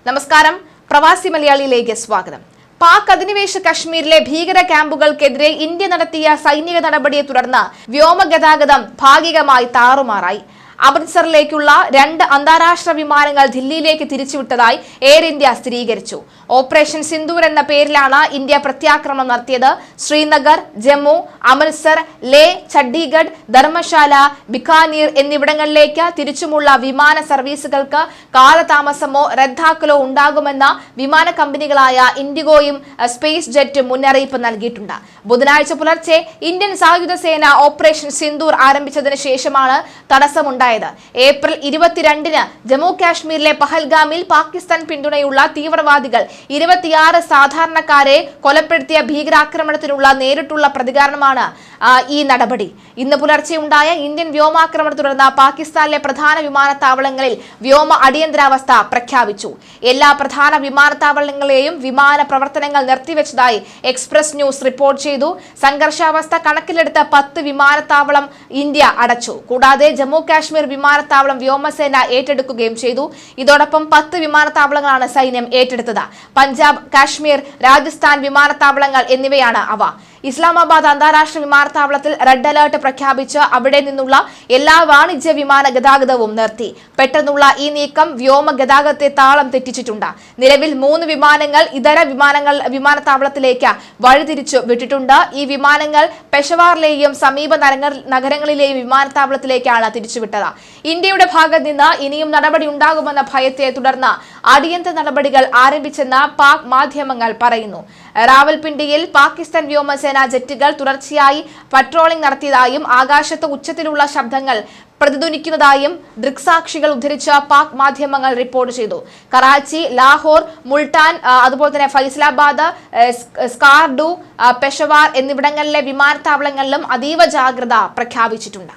നമസ്കാരം, പ്രവാസി മലയാളിയിലേക്ക് സ്വാഗതം. പാക് അധിനിവേശ കശ്മീരിലെ ഭീകര ക്യാമ്പുകൾക്കെതിരെ ഇന്ത്യ നടത്തിയ സൈനിക നടപടിയെ തുടർന്ന് വ്യോമഗതാഗതം ഭാഗികമായി താറുമാറായി. അമൃത്സറിലേക്കുള്ള 2 അന്താരാഷ്ട്ര വിമാനങ്ങൾ ദില്ലിയിലേക്ക് തിരിച്ചുവിട്ടതായി എയർ ഇന്ത്യ സ്ഥിരീകരിച്ചു. ഓപ്പറേഷൻ സിന്ദൂർ എന്ന പേരിലാണ് ഇന്ത്യ പ്രത്യാക്രമണം നടത്തിയത്. ശ്രീനഗർ, ജമ്മു, അമൃത്സർ, ലേ, ചണ്ഡീഗഡ്, ധർമ്മശാല, ബിക്കാനീർ എന്നിവിടങ്ങളിലേക്ക് തിരിച്ചുമുള്ള വിമാന സർവീസുകൾക്ക് കാലതാമസമോ റദ്ദാക്കലോ ഉണ്ടാകുമെന്ന വിമാന കമ്പനികളായ ഇൻഡിഗോയും സ്പേസ് ജെറ്റും മുന്നറിയിപ്പ് നൽകിയിട്ടുണ്ട്. ബുധനാഴ്ച പുലർച്ചെ ഇന്ത്യൻ സായുധ സേന ഓപ്പറേഷൻ സിന്ദൂർ ആരംഭിച്ചതിന് ശേഷമാണ് തടസ്സമുണ്ടായത്. ഏപ്രിൽ 22-ന് ജമ്മു കാശ്മീരിലെ പഹൽഗാമിൽ പാകിസ്ഥാൻ പിന്തുണയുള്ള തീവ്രവാദികൾ 26 സാധാരണക്കാരെ കൊലപ്പെടുത്തിയ ഭീകരാക്രമണത്തിനുള്ള നേരിട്ടുള്ള പ്രതികരണമാണ് ഈ നടപടി. ഇന്ന് പുലർച്ചെ ഉണ്ടായ ഇന്ത്യൻ വ്യോമാക്രമണത്തെ തുടർന്ന് പാകിസ്ഥാനിലെ പ്രധാന വിമാനത്താവളങ്ങളിൽ വ്യോമ അടിയന്തരാവസ്ഥ പ്രഖ്യാപിച്ചു. എല്ലാ പ്രധാന വിമാനത്താവളങ്ങളെയും വിമാന പ്രവർത്തനങ്ങൾ നിർത്തിവെച്ചതായി എക്സ്പ്രസ് ന്യൂസ് റിപ്പോർട്ട് ചെയ്തു. സംഘർഷാവസ്ഥ കണക്കിലെടുത്ത 10 വിമാനത്താവളം ഇന്ത്യ അടച്ചു. കൂടാതെ ജമ്മു കാശ്മീർ വിമാനത്താവളം വ്യോമസേന ഏറ്റെടുക്കുകയും ചെയ്തു. ഇതോടൊപ്പം 10 വിമാനത്താവളങ്ങളാണ് സൈന്യം ഏറ്റെടുത്തത്. പഞ്ചാബ്, കാശ്മീർ, രാജസ്ഥാൻ വിമാനത്താവളങ്ങൾ എന്നിവയാണ് അവ. ഇസ്ലാമാബാദ് അന്താരാഷ്ട്ര വിമാനത്താവളത്തിൽ റെഡ് അലർട്ട് പ്രഖ്യാപിച്ച് അവിടെ നിന്നുള്ള എല്ലാ വാണിജ്യ വിമാന ഗതാഗതവും നിർത്തി. പെട്ടെന്നുള്ള ഈ നീക്കം വ്യോമ ഗതാഗതത്തെ താളം തെറ്റിച്ചിട്ടുണ്ട്. നിലവിൽ 3 വിമാനങ്ങൾ ഇതര വിമാനത്താവളത്തിലേക്ക് വഴിതിരിച്ചു വിട്ടിട്ടുണ്ട്. ഈ വിമാനങ്ങൾ പെഷവാറിലെയും സമീപ നഗരങ്ങളിലെയും വിമാനത്താവളത്തിലേക്കാണ് തിരിച്ചുവിട്ടത്. ഇന്ത്യയുടെ ഭാഗത്ത് നിന്ന് ഇനിയും നടപടി ഉണ്ടാകുമെന്ന ഭയത്തെ തുടർന്ന് അടിയന്തര നടപടികൾ ആരംഭിച്ചെന്ന് പാക് മാധ്യമങ്ങൾ പറയുന്നു. റാവൽപിണ്ടിയിൽ പാകിസ്ഥാൻ വ്യോമസേന ജെറ്റുകൾ തുടർച്ചയായി പട്രോളിംഗ് നടത്തിയതായും ആകാശത്ത് ഉച്ചത്തിലുള്ള ശബ്ദങ്ങൾ പ്രതിധ്വനിക്കുന്നതായും ദൃക്സാക്ഷികൾ ഉദ്ധരിച്ച പാക് മാധ്യമങ്ങൾ റിപ്പോർട്ട് ചെയ്തു. കറാച്ചി, ലാഹോർ, മുൾട്ടാൻ, അതുപോലെ തന്നെ ഫൈസലാബാദ്, സ്കാർഡു, പെഷവാർ എന്നിവിടങ്ങളിലെ വിമാനത്താവളങ്ങളിലും അതീവ ജാഗ്രത പ്രഖ്യാപിച്ചിട്ടുണ്ട്.